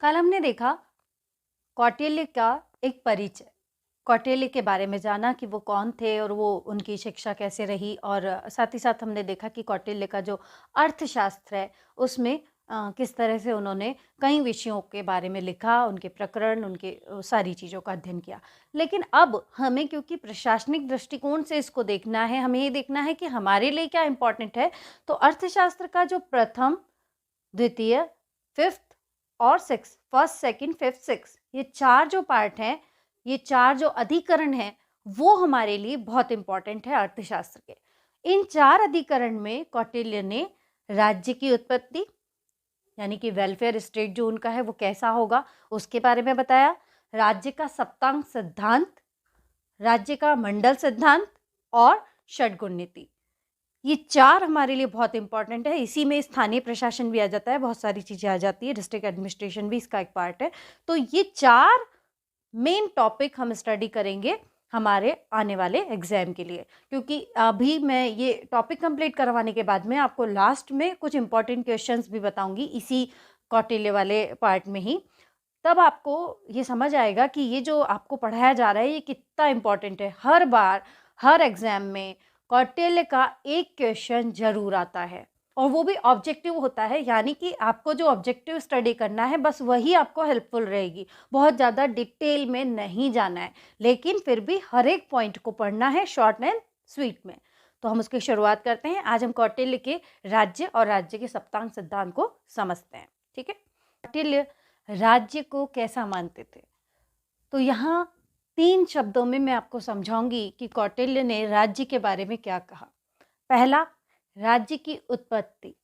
कल हमने देखा कौटिल्य का एक परिचय, कौटिल्य के बारे में जाना कि वो कौन थे और वो उनकी शिक्षा कैसे रही, और साथ ही साथ हमने देखा कि कौटिल्य का जो अर्थशास्त्र है उसमें किस तरह से उन्होंने कई विषयों के बारे में लिखा, उनके प्रकरण, उनके सारी चीज़ों का अध्ययन किया। लेकिन अब हमें, क्योंकि प्रशासनिक दृष्टिकोण से इसको देखना है, हमें ये देखना है कि हमारे लिए क्या इम्पोर्टेंट है। तो अर्थशास्त्र का जो प्रथम, द्वितीय, फिफ्थ और six, first, second, fifth, six, ये चार जो पार्ट हैं, ये चार जो अधिकरण हैं, वो हमारे लिए बहुत इंपॉर्टेंट है अर्थशास्त्र के। इन चार अधिकरण में कौटिल्य ने राज्य की उत्पत्ति, यानी कि वेलफेयर स्टेट जो उनका है वो कैसा होगा, उसके बारे में बताया। राज्य का सप्तांग सिद्धांत, राज्य का मंडल सिद्धांत और षडगुण नीति, ये चार हमारे लिए बहुत इंपॉर्टेंट है। इसी में स्थानीय प्रशासन भी आ जाता है, बहुत सारी चीज़ें आ जाती है, डिस्ट्रिक्ट एडमिनिस्ट्रेशन भी इसका एक पार्ट है। तो ये चार मेन टॉपिक हम स्टडी करेंगे हमारे आने वाले एग्जाम के लिए, क्योंकि अभी मैं ये टॉपिक कंप्लीट करवाने के बाद में आपको लास्ट में कुछ इंपॉर्टेंट क्वेश्चंस भी बताऊंगी इसी कौटिल्य वाले पार्ट में ही। तब आपको ये समझ आएगा कि ये जो आपको पढ़ाया जा रहा है ये कितना इंपॉर्टेंट है। हर बार हर एग्जाम में कौटिल्य का एक क्वेश्चन जरूर आता है, और वो भी ऑब्जेक्टिव होता है, यानी कि आपको जो ऑब्जेक्टिव स्टडी करना है बस वही आपको हेल्पफुल रहेगी। बहुत ज़्यादा डिटेल में नहीं जाना है, लेकिन फिर भी हर एक पॉइंट को पढ़ना है शॉर्ट एंड स्वीट में। तो हम उसकी शुरुआत करते हैं। आज हम कौटिल्य के राज्य और राज्य के सप्तांग सिद्धांत को समझते हैं। ठीक है, कौटिल्य राज्य को कैसा मानते थे, तो यहाँ 3 शब्दों में मैं आपको समझाऊंगी कि कौटिल्य ने राज्य के बारे में क्या कहा। पहला, राज्य की उत्पत्ति।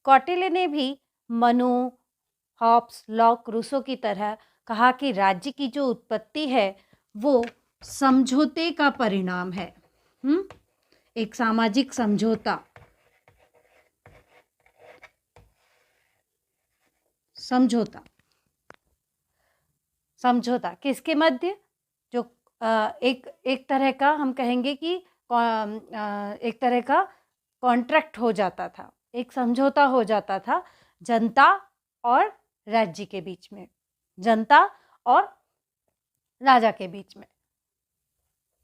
कौटिल्य ने भी मनु, हॉब्स, लॉक, रूसो की तरह कहा कि राज्य की जो उत्पत्ति है वो समझौते का परिणाम है। एक सामाजिक समझौता, समझौता किसके मध्य, जो एक तरह का हम कहेंगे कि एक तरह का कॉन्ट्रैक्ट हो जाता था, एक समझौता हो जाता था जनता और राज्य के बीच में, जनता और राजा के बीच में।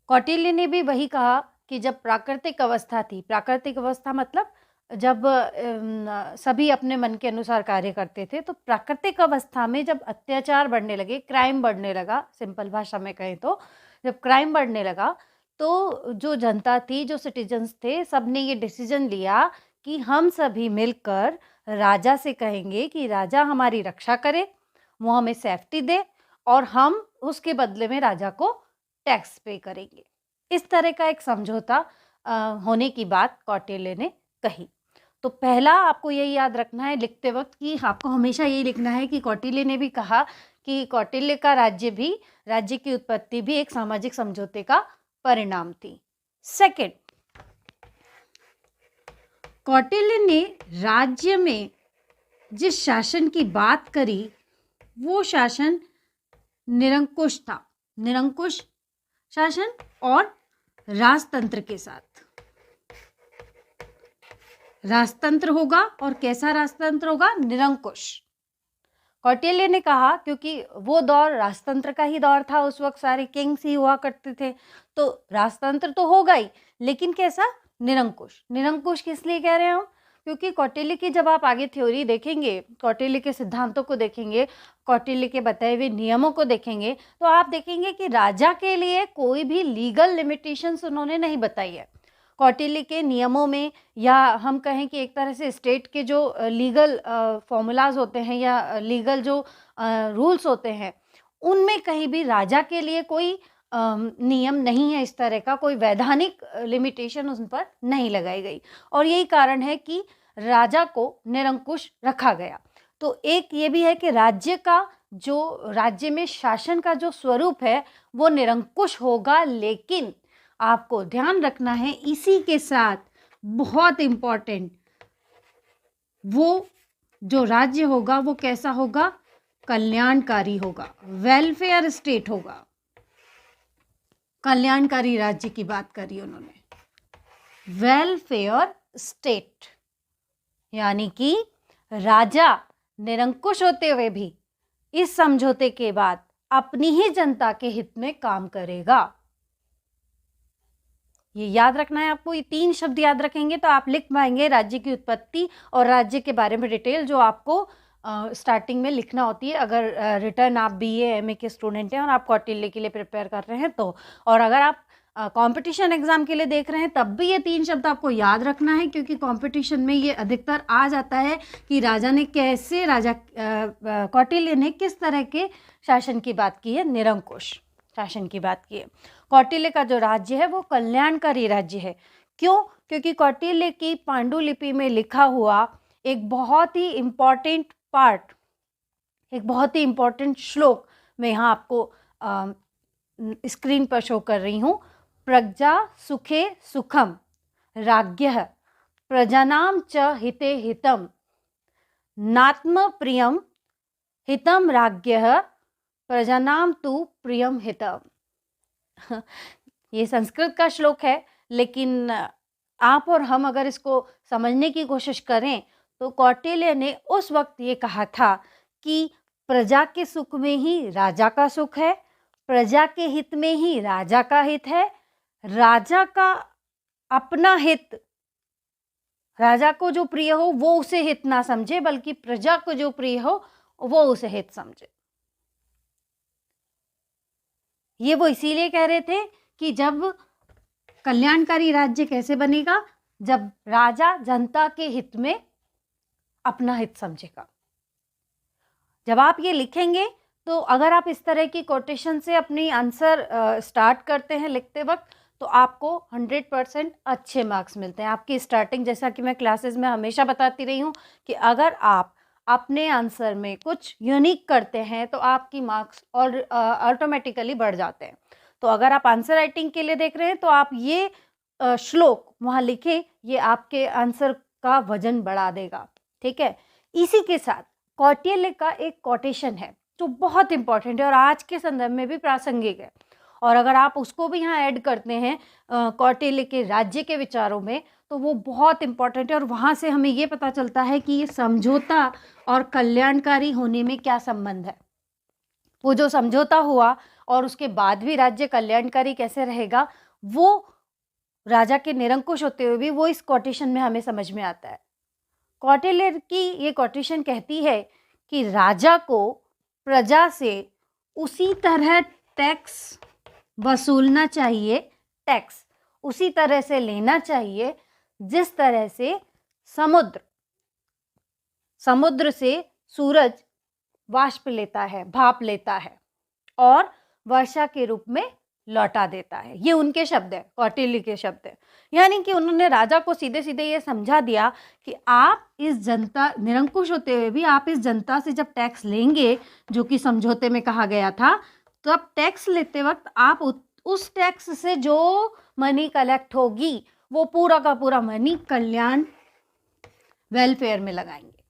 कौटिल्य ने भी वही कहा कि जब प्राकृतिक अवस्था थी, प्राकृतिक अवस्था मतलब जब सभी अपने मन के अनुसार कार्य करते थे, तो प्राकृतिक अवस्था में जब अत्याचार बढ़ने लगे, क्राइम बढ़ने लगा, सिंपल भाषा में कहें तो जब क्राइम बढ़ने लगा, तो जो जनता थी, जो सिटीजन्स थे, सब ने ये डिसीजन लिया कि हम सभी मिलकर राजा से कहेंगे कि राजा हमारी रक्षा करे, वो हमें सेफ्टी दे, और हम उसके बदले में राजा को टैक्स पे करेंगे। इस तरह का एक समझौता होने की बात कौटिल्य ने कही। तो पहला आपको यही याद रखना है लिखते वक्त कि आपको हमेशा यही लिखना है कि कौटिल्य ने भी कहा कि कौटिल्य का राज्य की उत्पत्ति भी एक सामाजिक समझौते का परिणाम थी। सेकंड, कौटिल्य ने राज्य में जिस शासन की बात करी वो शासन निरंकुश था, निरंकुश शासन और राजतंत्र के साथ। राजतंत्र होगा, और कैसा राजतंत्र होगा, निरंकुश। कौटिल्य ने कहा क्योंकि वो दौर राजतंत्र का ही दौर था, उस वक्त सारे किंग्स ही हुआ करते थे, तो राजतंत्र तो होगा ही, लेकिन कैसा, निरंकुश। निरंकुश किस लिए कह रहे हैं हम, क्योंकि कौटिल्य की जब आप आगे थ्योरी देखेंगे, कौटिल्य के सिद्धांतों को देखेंगे, कौटिल्य के बताए हुए नियमों को देखेंगे, तो आप देखेंगे कि राजा के लिए कोई भी लीगल लिमिटेशंस उन्होंने नहीं बताई है। कौटिल्य के नियमों में, या हम कहें कि एक तरह से स्टेट के जो लीगल फॉर्मूलाज होते हैं या लीगल जो रूल्स होते हैं, उनमें कहीं भी राजा के लिए कोई नियम नहीं है, इस तरह का कोई वैधानिक लिमिटेशन उन पर नहीं लगाई गई, और यही कारण है कि राजा को निरंकुश रखा गया। तो एक ये भी है कि राज्य में शासन का जो स्वरूप है वो निरंकुश होगा, लेकिन आपको ध्यान रखना है इसी के साथ बहुत इंपॉर्टेंट, वो जो राज्य होगा वो कैसा होगा, कल्याणकारी होगा, वेलफेयर स्टेट होगा। कल्याणकारी राज्य की बात करी उन्होंने, वेलफेयर स्टेट, यानी कि राजा निरंकुश होते हुए भी इस समझौते के बाद अपनी ही जनता के हित में काम करेगा। ये याद रखना है आपको। ये 3 शब्द याद रखेंगे तो आप लिख पाएंगे राज्य की उत्पत्ति और राज्य के बारे में डिटेल, जो आपको स्टार्टिंग में लिखना होती है अगर रिटर्न आप बीए एमए के स्टूडेंट हैं और आप कौटिल्य के लिए प्रिपेयर कर रहे हैं तो। और अगर आप कंपटीशन एग्जाम के लिए देख रहे हैं तब भी ये 3 शब्द आपको याद रखना है, क्योंकि कंपटीशन में ये अधिकतर आ जाता है कि कौटिल्य ने किस तरह के शासन की बात की है, निरंकुश शासन की बात की है। कौटिल्य का जो राज्य है वो कल्याणकारी राज्य है। क्यों? क्योंकि कौटिल्य की पांडुलिपि में लिखा हुआ एक बहुत ही इम्पॉर्टेंट पार्ट, एक बहुत ही इम्पॉर्टेंट श्लोक मैं यहाँ आपको स्क्रीन पर शो कर रही हूँ। प्रजा सुखे सुखम राज्ञः प्रजानां च हिते हितम नात्म प्रियम हितम राज्ञः प्रजानां तु प्रियम हितम। ये संस्कृत का श्लोक है, लेकिन आप और हम अगर इसको समझने की कोशिश करें तो कौटिल्य ने उस वक्त ये कहा था कि प्रजा के सुख में ही राजा का सुख है, प्रजा के हित में ही राजा का हित है। राजा का अपना हित, राजा को जो प्रिय हो वो उसे हित ना समझे, बल्कि प्रजा को जो प्रिय हो वो उसे हित समझे। ये वो इसीलिए कह रहे थे कि जब कल्याणकारी राज्य कैसे बनेगा, जब राजा जनता के हित में अपना हित समझेगा। जब आप ये लिखेंगे तो अगर आप इस तरह की कोटेशन से अपनी आंसर स्टार्ट करते हैं लिखते वक्त तो आपको 100% अच्छे मार्क्स मिलते हैं। आपकी स्टार्टिंग, जैसा कि मैं क्लासेस में हमेशा बताती रही हूँ कि अगर आप अपने आंसर में कुछ यूनिक करते हैं तो आपकी मार्क्स और ऑटोमेटिकली बढ़ जाते हैं। तो अगर आप आंसर राइटिंग के लिए देख रहे हैं तो आप ये श्लोक वहाँ लिखें, ये आपके आंसर का वजन बढ़ा देगा। ठीक है। इसी के साथ कौटिल्य का एक कोटेशन है जो बहुत इंपॉर्टेंट है और आज के संदर्भ में भी प्रासंगिक है, और अगर आप उसको भी यहाँ ऐड करते हैं कौटिल्य के राज्य के विचारों में तो वो बहुत इंपॉर्टेंट है। और वहाँ से हमें ये पता चलता है कि ये समझौता और कल्याणकारी होने में क्या संबंध है। वो जो समझौता हुआ और उसके बाद भी राज्य कल्याणकारी कैसे रहेगा, वो राजा के निरंकुश होते हुए भी वो इस कोटेशन में हमें समझ में आता है। कौटिल्य की ये कोटेशन कहती है कि राजा को प्रजा से उसी तरह टैक्स वसूलना चाहिए, टैक्स उसी तरह से लेना चाहिए जिस तरह से समुद्र से सूरज वाष्प लेता है, भाप लेता है और वर्षा के रूप में लौटा देता है। ये उनके शब्द है, कौटिल्य के शब्द है। यानी कि उन्होंने राजा को सीधे सीधे ये समझा दिया कि आप इस जनता, निरंकुश होते हुए भी आप इस जनता से जब टैक्स लेंगे, जो कि समझौते में कहा गया था, तो अब टैक्स लेते वक्त आप उस टैक्स से जो मनी कलेक्ट होगी वो पूरा का पूरा मनी कल्याण वेलफेयर में लगाएंगे।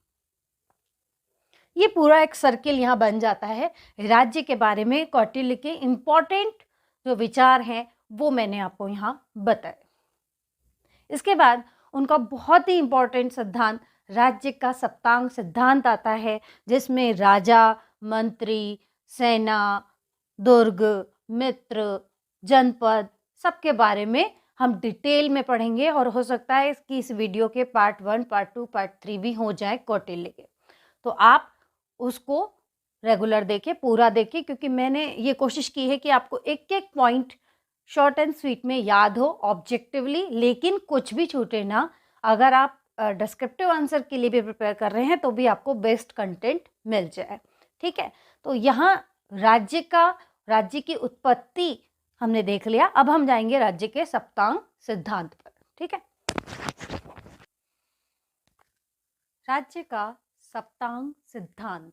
ये पूरा एक सर्किल यहाँ बन जाता है। राज्य के बारे में कौटिल्य के इम्पोर्टेंट जो विचार हैं वो मैंने आपको यहाँ बताए। इसके बाद उनका बहुत ही इम्पोर्टेंट सिद्धांत राज्य का सप्तांग सिद्धांत आता है, जिसमें राजा, मंत्री, सेना, दुर्ग, मित्र, जनपद सबके बारे में हम डिटेल में पढ़ेंगे। और हो सकता है कि इस वीडियो के पार्ट 1, पार्ट 2, पार्ट 3 भी हो जाए कौटिल्य के, तो आप उसको रेगुलर देखें, पूरा देखें, क्योंकि मैंने ये कोशिश की है कि आपको एक एक पॉइंट शॉर्ट एंड स्वीट में याद हो ऑब्जेक्टिवली, लेकिन कुछ भी छूटे ना। अगर आप डिस्क्रिप्टिव आंसर के लिए भी प्रिपेयर कर रहे हैं तो भी आपको बेस्ट कंटेंट मिल जाए। ठीक है। तो यहाँ राज्य की उत्पत्ति हमने देख लिया। अब हम जाएंगे राज्य के सप्तांग सिद्धांत पर। ठीक है। राज्य का सप्तांग सिद्धांत,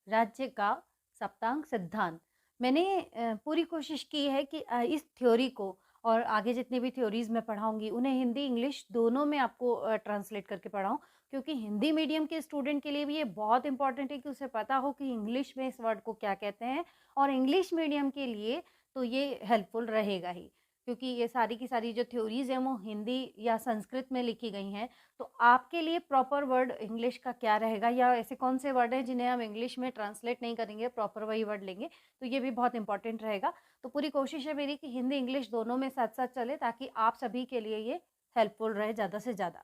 राज्य का सप्तांग सिद्धांत। मैंने पूरी कोशिश की है कि इस थ्योरी को, और आगे जितनी भी थ्योरीज मैं पढ़ाऊंगी उन्हें हिंदी इंग्लिश दोनों में आपको ट्रांसलेट करके पढ़ाऊँ, क्योंकि हिंदी मीडियम के स्टूडेंट के लिए भी ये बहुत इंपॉर्टेंट है कि उसे पता हो कि इंग्लिश में इस वर्ड को क्या कहते हैं, और इंग्लिश मीडियम के लिए तो ये हेल्पफुल रहेगा ही। क्योंकि ये सारी की सारी जो थ्योरीज़ हैं वो हिंदी या संस्कृत में लिखी गई हैं। तो आपके लिए प्रॉपर वर्ड इंग्लिश का क्या रहेगा, या ऐसे कौन से वर्ड हैं जिन्हें हम इंग्लिश में ट्रांसलेट नहीं करेंगे, प्रॉपर वही वर्ड लेंगे, तो ये भी बहुत इंपॉर्टेंट रहेगा। तो पूरी कोशिश है मेरी कि हिंदी इंग्लिश दोनों में साथ-साथ चले, ताकि आप सभी के लिए ये हेल्पफुल रहे ज़्यादा से ज़्यादा।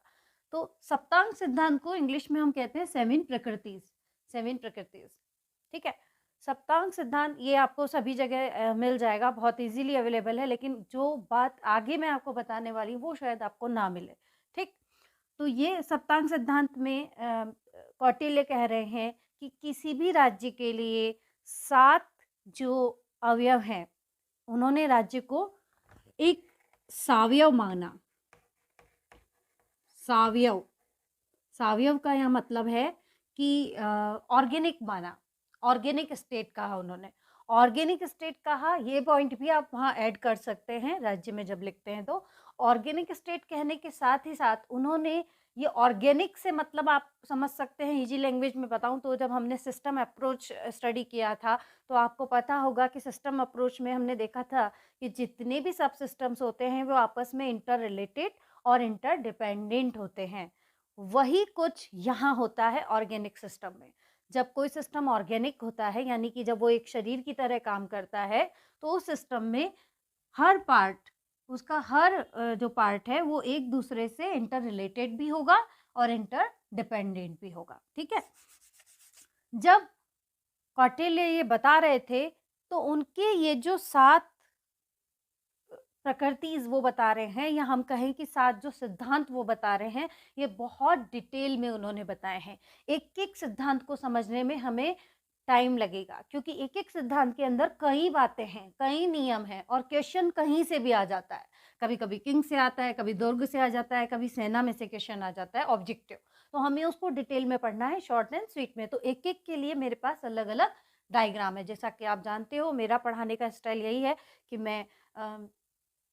तो सप्तांग सिद्धांत को इंग्लिश में हम कहते हैं सेवन प्रकृतिज़, सेवन प्रकृतिज़, ठीक है? सप्तांग सिद्धांत ये आपको सभी जगह मिल जाएगा, बहुत ईज़िली अवेलेबल है, लेकिन जो बात आगे मैं आपको बताने वाली हूँ, वो शायद आपको ना मिले, ठीक? तो ये सप्तांग सिद्धांत में कौटिल्य कह रहे हैं कि किसी भी राज्य के लिए 7 जो अवयव हैं, उन्होंने राज्य को एक सावयव माना। सावयव, सावयव का यह मतलब है कि ऑर्गेनिक माना, ऑर्गेनिक स्टेट कहा उन्होंने। ऑर्गेनिक स्टेट कहा, ये पॉइंट भी आप वहाँ ऐड कर सकते हैं राज्य में जब लिखते हैं तो। ऑर्गेनिक स्टेट कहने के साथ ही साथ उन्होंने ये ऑर्गेनिक से मतलब आप समझ सकते हैं, इजी लैंग्वेज में बताऊं तो जब हमने सिस्टम अप्रोच स्टडी किया था तो आपको पता होगा कि सिस्टम अप्रोच में हमने देखा था कि जितने भी सब सिस्टम्स होते हैं वो आपस में इंटर रिलेटेड और इंटर डिपेंडेंट होते हैं। वही कुछ यहाँ होता है ऑर्गेनिक सिस्टम में। जब कोई सिस्टम ऑर्गेनिक होता है, यानी कि जब वो एक शरीर की तरह काम करता है, तो उस सिस्टम में हर पार्ट, उसका हर जो पार्ट है वो एक दूसरे से इंटर रिलेटेड भी होगा और इंटर डिपेंडेंट भी होगा, ठीक है? जब कौटिल्य ये बता रहे थे तो उनके ये जो 7 प्रकृतिज़ वो बता रहे हैं, या हम कहें कि 7 जो सिद्धांत वो बता रहे हैं, ये बहुत डिटेल में उन्होंने बताए हैं। एक-एक सिद्धांत को समझने में हमें टाइम लगेगा, क्योंकि एक-एक सिद्धांत के अंदर कई बातें हैं, कई नियम हैं और क्वेश्चन कहीं से भी आ जाता है। कभी-कभी किंग से आता है, कभी दुर्ग से आ जाता है, कभी सेना में से क्वेश्चन आ जाता है ऑब्जेक्टिव। तो हमें उसको डिटेल में पढ़ना है, शॉर्ट एंड स्वीट में। तो एक-एक के लिए मेरे पास अलग-अलग डायग्राम है। जैसा कि आप जानते हो, मेरा पढ़ाने का स्टाइल यही है कि मैं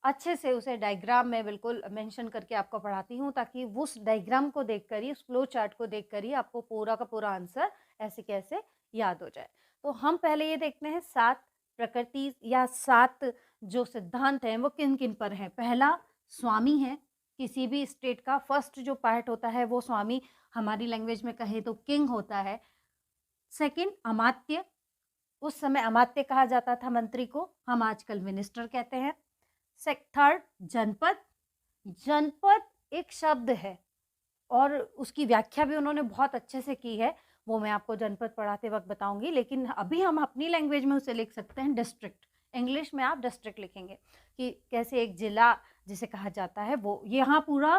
अच्छे से उसे डायग्राम में बिल्कुल मेंशन करके आपको पढ़ाती हूँ, ताकि उस डायग्राम को देखकर ही, उस फ्लो चार्ट को देखकर ही आपको पूरा का पूरा आंसर ऐसे कैसे याद हो जाए। तो हम पहले ये देखते हैं 7 प्रकृति या 7 जो सिद्धांत हैं वो किन-किन पर हैं। पहला स्वामी है, किसी भी स्टेट का फर्स्ट जो पार्ट होता है वो स्वामी, हमारी लैंग्वेज में कहें तो किंग होता है। सेकंड अमात्य, उस समय अमात्य कहा जाता था मंत्री को, हम आजकल मिनिस्टर कहते हैं। थर्ड जनपद, जनपद एक शब्द है और उसकी व्याख्या भी उन्होंने बहुत अच्छे से की है, वो मैं आपको जनपद पढ़ाते वक्त बताऊंगी, लेकिन अभी हम अपनी लैंग्वेज में उसे लिख सकते हैं डिस्ट्रिक्ट। इंग्लिश में आप डिस्ट्रिक्ट लिखेंगे कि कैसे एक जिला जिसे कहा जाता है, वो यहाँ पूरा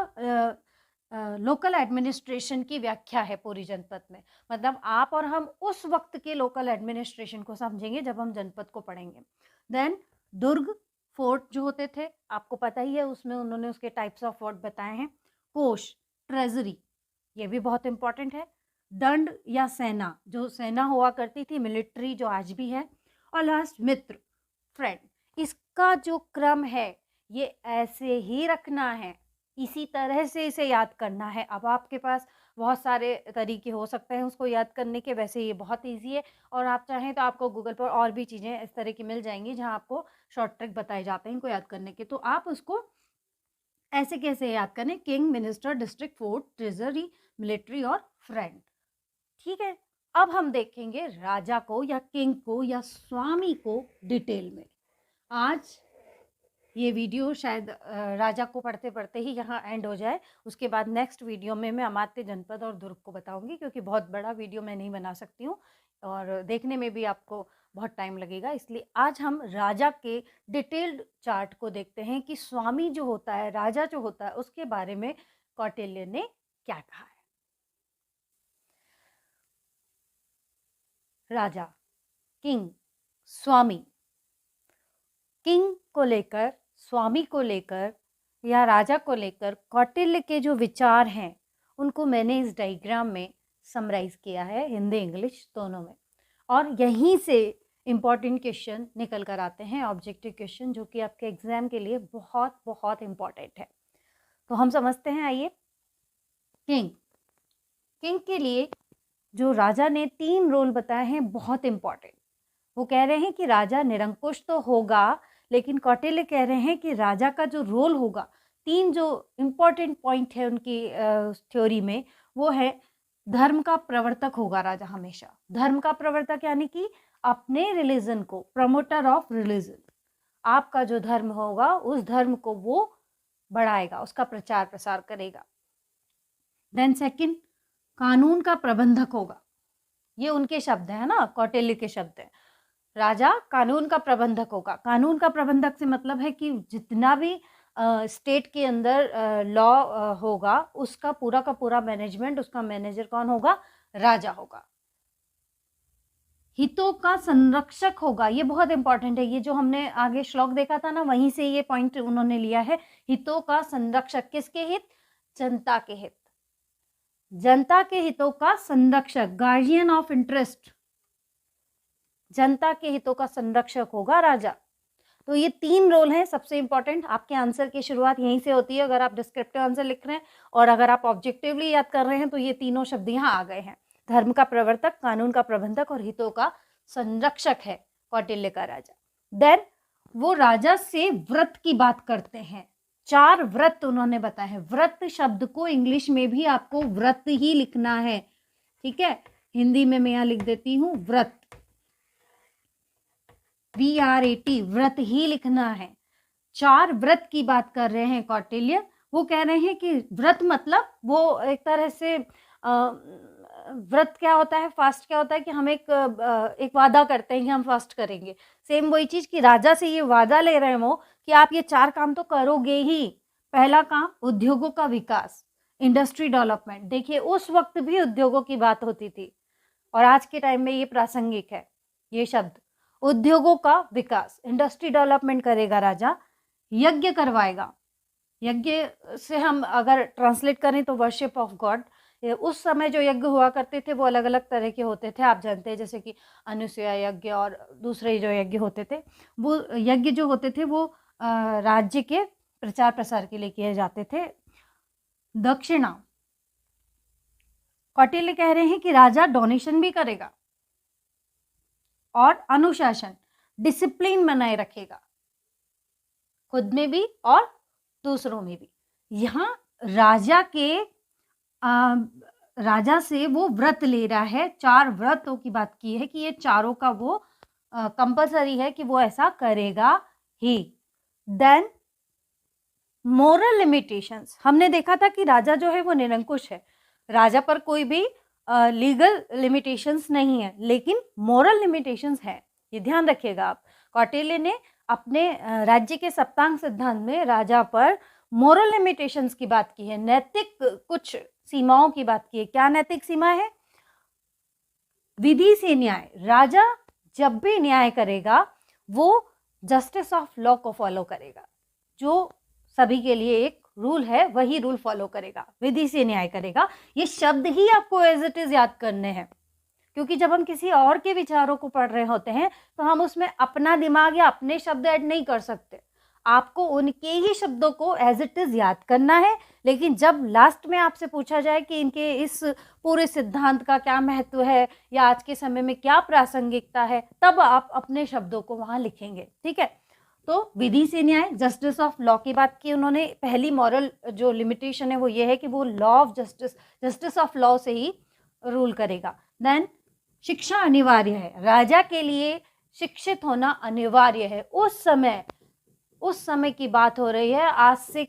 लोकल एडमिनिस्ट्रेशन की व्याख्या है पूरी जनपद में। मतलब आप और हम उस वक्त के लोकल एडमिनिस्ट्रेशन को समझेंगे जब हम जनपद को पढ़ेंगे। देन दुर्ग, फोर्ट जो होते थे, आपको पता ही है, उसमें उन्होंने उसके टाइप्स ऑफ वर्ड बताए हैं। कोष, ट्रेजरी, ये भी बहुत इंपॉर्टेंट है। दंड या सेना, जो सेना हुआ करती थी, मिलिट्री जो आज भी है। और लास्ट मित्र, फ्रेंड। इसका जो क्रम है ये ऐसे ही रखना है, इसी तरह से इसे याद करना है। अब आपके पास बहुत सारे तरीके हो सकते हैं उसको याद करने के, वैसे ये बहुत ईजी है और आप चाहें तो आपको गूगल पर और भी चीज़ें इस तरह की मिल जाएंगी जहां आपको शॉर्ट ट्रिक बताए जाते हैं इनको याद करने के। तो आप उसको ऐसे कैसे याद करें, king, minister, district, fort, treasury, military और फ्रेंड, ठीक है? अब हम देखेंगे राजा को या किंग को या स्वामी को डिटेल में। आज ये वीडियो शायद राजा को पढ़ते पढ़ते ही यहाँ एंड हो जाए, उसके बाद नेक्स्ट वीडियो में मैं अमात्य, जनपद और दुर्ग को बताऊंगी, क्योंकि बहुत बड़ा वीडियो मैं नहीं बना सकती हूँ और देखने में भी आपको बहुत टाइम लगेगा। इसलिए आज हम राजा के डिटेल्ड चार्ट को देखते हैं कि स्वामी जो होता है, राजा जो होता है, उसके बारे में कौटिल्य ने क्या कहा है। राजा, किंग, स्वामी। किंग को लेकर, स्वामी को लेकर या राजा को लेकर कौटिल्य के जो विचार हैं उनको मैंने इस डायग्राम में समराइज किया है, हिंदी इंग्लिश दोनों में। और यहीं से इम्पॉर्टेंट क्वेश्चन निकल कर आते हैं, ऑब्जेक्टिव क्वेश्चन, जो कि आपके एग्जाम के लिए बहुत बहुत इम्पॉर्टेंट है। तो हम समझते हैं, आइए। किंग, किंग के लिए जो राजा ने 3 रोल बताए हैं बहुत इम्पॉर्टेंट। वो कह रहे हैं कि राजा निरंकुश तो होगा, लेकिन कौटिल्य कह रहे हैं कि राजा का जो रोल होगा, 3 जो इम्पोर्टेंट पॉइंट है उनकी थ्योरी में, वो है धर्म का प्रवर्तक होगा राजा हमेशा। धर्म का प्रवर्तक यानी कि अपने रिलीजन को, प्रमोटर ऑफ रिलीजन, आपका जो धर्म होगा उस धर्म को वो बढ़ाएगा, उसका प्रचार प्रसार करेगा। देन सेकंड, कानून का प्रबंधक होगा। ये उनके शब्द हैं ना, कौटिल्य के शब्द हैं। राजा कानून का प्रबंधक होगा। कानून का प्रबंधक से मतलब है कि जितना भी स्टेट के अंदर लॉ होगा, उसका पूरा का पूरा मैनेजमेंट, उसका मैनेजर कौन होगा? राजा होगा। हितों का संरक्षक होगा। ये बहुत इंपॉर्टेंट है। ये जो हमने आगे श्लोक देखा था ना, वहीं से ये पॉइंट उन्होंने लिया है। हितों का संरक्षक, किसके हित? जनता के हित। जनता के हितों का संरक्षक, गार्जियन ऑफ इंटरेस्ट, जनता के हितों का संरक्षक होगा राजा। तो ये 3 रोल हैं सबसे इंपॉर्टेंट। आपके आंसर की शुरुआत यहीं से होती है अगर आप डिस्क्रिप्टिव आंसर लिख रहे हैं, और अगर आप ऑब्जेक्टिवली याद कर रहे हैं तो ये तीनों शब्द यहाँ आ गए हैं। धर्म का प्रवर्तक, कानून का प्रबंधक और हितों का संरक्षक है कौटिल्य का राजा। देन वो राजा से व्रत की बात करते हैं। 4 व्रत उन्होंने बताए हैं। व्रत शब्द को इंग्लिश में भी आपको व्रत ही लिखना है, ठीक है? हिंदी में मैं यहाँ लिख देती हूँ व्रत, VRAT, व्रत ही लिखना है। 4 व्रत की बात कर रहे हैं कौटिल्य। वो कह रहे हैं कि व्रत मतलब वो एक तरह से व्रत क्या होता है, फास्ट क्या होता है कि हम एक वादा करते हैं कि हम फास्ट करेंगे। सेम वही चीज कि राजा से ये वादा ले रहे हैं वो कि आप ये 4 काम तो करोगे ही। पहला काम, उद्योगों का विकास, इंडस्ट्री डेवलपमेंट। देखिए उस वक्त भी उद्योगों की बात होती थी और आज के टाइम में ये प्रासंगिक है ये शब्द। उद्योगों का विकास, इंडस्ट्री डेवलपमेंट करेगा राजा। यज्ञ करवाएगा। यज्ञ से हम अगर ट्रांसलेट करें तो वर्शिप ऑफ गॉड। उस समय जो यज्ञ हुआ करते थे वो अलग अलग तरह के होते थे, आप जानते हैं, जैसे कि अनुसूया यज्ञ और दूसरे जो यज्ञ होते थे। वो यज्ञ जो होते थे वो राज्य के प्रचार प्रसार के लिए किए जाते थे। दक्षिणा, कौटिल्य कह रहे हैं कि राजा डोनेशन भी करेगा और अनुशासन, डिसिप्लिन बनाए रखेगा, खुद में भी और दूसरों में भी। यहाँ राजा से वो व्रत ले रहा है। 4 व्रतों की बात की है कि ये चारों का वो कंपलसरी है कि वो ऐसा करेगा ही। देन मोरल लिमिटेशंस, हमने देखा था कि राजा जो है वो निरंकुश है, राजा पर कोई भी लीगल लिमिटेशंस नहीं है, लेकिन मोरल लिमिटेशंस है। ये ध्यान रखिएगा आप। कौटिल्य ने अपने राज्य के सप्तांग सिद्धांत में राजा पर मोरल लिमिटेशंस की बात की है, नैतिक कुछ सीमाओं की बात की है। क्या नैतिक सीमा है? विधि से न्याय। राजा जब भी न्याय करेगा वो जस्टिस ऑफ लॉ को फॉलो करेगा। जो सभी के लिए एक रूल है वही रूल फॉलो करेगा, विधि से न्याय करेगा। ये शब्द ही आपको एज इट इज याद करने हैं, क्योंकि जब हम किसी और के विचारों को पढ़ रहे होते हैं तो हम उसमें अपना दिमाग या अपने शब्द ऐड नहीं कर सकते। आपको उनके ही शब्दों को एज इट इज याद करना है। लेकिन जब लास्ट में आपसे पूछा जाए कि इनके इस पूरे सिद्धांत का क्या महत्व है या आज के समय में क्या प्रासंगिकता है, तब आप अपने शब्दों को वहां लिखेंगे, ठीक है? तो विधि से न्याय, जस्टिस ऑफ लॉ की बात की उन्होंने। पहली मॉरल जो लिमिटेशन है वो ये है कि वो law of justice of law से ही रूल करेगा। देन शिक्षा अनिवार्य है, राजा के लिए शिक्षित होना अनिवार्य है। उस समय की बात हो रही है, आज से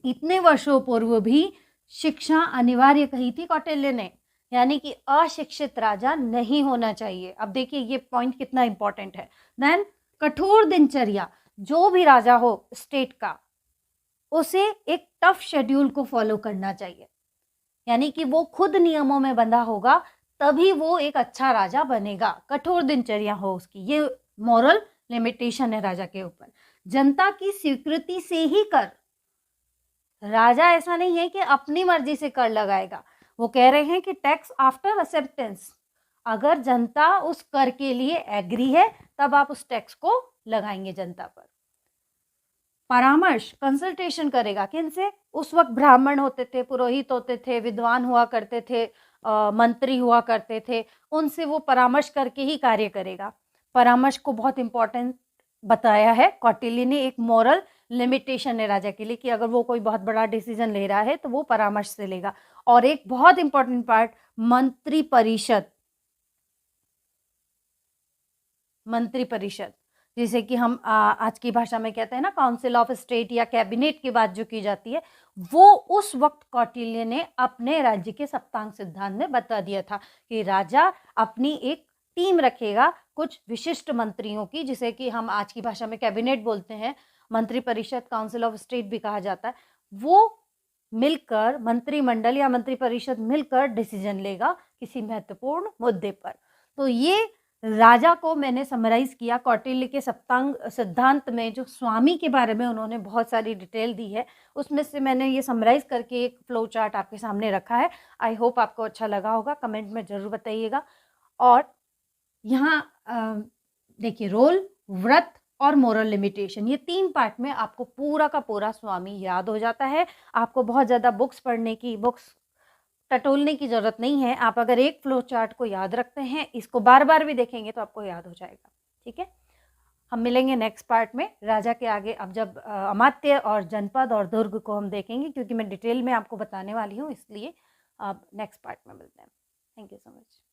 इतने वर्षों पूर्व भी शिक्षा अनिवार्य कही थी कौटिल्य ने, यानी कि अशिक्षित राजा नहीं होना चाहिए। अब देखिए ये पॉइंट कितना इंपॉर्टेंट है। देन कठोर दिनचर्या, जो भी राजा हो स्टेट का, उसे एक टफ शेड्यूल को फॉलो करना चाहिए, यानी कि वो खुद नियमों में बंधा होगा तभी वो एक अच्छा राजा बनेगा। कठोर दिनचर्या हो उसकी, ये मॉरल लिमिटेशन है राजा के ऊपर। जनता की स्वीकृति से ही कर, राजा ऐसा नहीं है कि अपनी मर्जी से कर लगाएगा। वो कह रहे हैं कि टैक्स आफ्टर एक्सेप्टेंस, अगर जनता उस कर के लिए एग्री है तब आप उस टैक्स को लगाएंगे जनता पर। परामर्श, कंसल्टेशन करेगा, किनसे? उस वक्त ब्राह्मण होते थे, पुरोहित होते थे, विद्वान हुआ करते थे, मंत्री हुआ करते थे, उनसे वो परामर्श करके ही कार्य करेगा। परामर्श को बहुत इंपॉर्टेंट बताया है कौटिल्य ने, एक मोरल लिमिटेशन है राजा के लिए कि अगर वो कोई बहुत बड़ा डिसीजन ले रहा है तो वो परामर्श से लेगा। और एक बहुत इंपॉर्टेंट पार्ट, मंत्री परिषद, जिसे कि हम आज की भाषा में कहते हैं ना काउंसिल ऑफ स्टेट या कैबिनेट की बात जो की जाती है, वो उस वक्त कौटिल्य ने अपने राज्य के सप्तांग सिद्धांत में बता दिया था कि राजा अपनी एक टीम रखेगा कुछ विशिष्ट मंत्रियों की, जिसे कि हम आज की भाषा में कैबिनेट बोलते हैं, मंत्री परिषद, काउंसिल ऑफ स्टेट भी कहा जाता है। वो मिलकर, मंत्रिमंडल या मंत्री परिषद मिलकर डिसीजन लेगा किसी महत्वपूर्ण मुद्दे पर। तो ये राजा को मैंने समराइज किया कौटिल्य के सप्तांग सिद्धांत में, जो स्वामी के बारे में उन्होंने बहुत सारी डिटेल दी है, उसमें से मैंने ये समराइज करके एक फ्लो चार्ट आपके सामने रखा है। आई होप आपको अच्छा लगा होगा, कमेंट में जरूर बताइएगा। और यहाँ देखिए, रोल, व्रत और मोरल लिमिटेशन, ये 3 पार्ट में आपको पूरा का पूरा स्वामी याद हो जाता है। आपको बहुत ज़्यादा बुक्स टटोलने की ज़रूरत नहीं है। आप अगर एक फ्लो चार्ट को याद रखते हैं, इसको बार-बार भी देखेंगे तो आपको याद हो जाएगा। ठीक है? हम मिलेंगे नेक्स्ट पार्ट में राजा के आगे, अब जब अमात्य और जनपद और दुर्ग को हम देखेंगे, क्योंकि मैं डिटेल में आपको बताने वाली हूँ, इसलिए अब नेक्स्ट पार्ट में मिलते हैं। Thank you so much.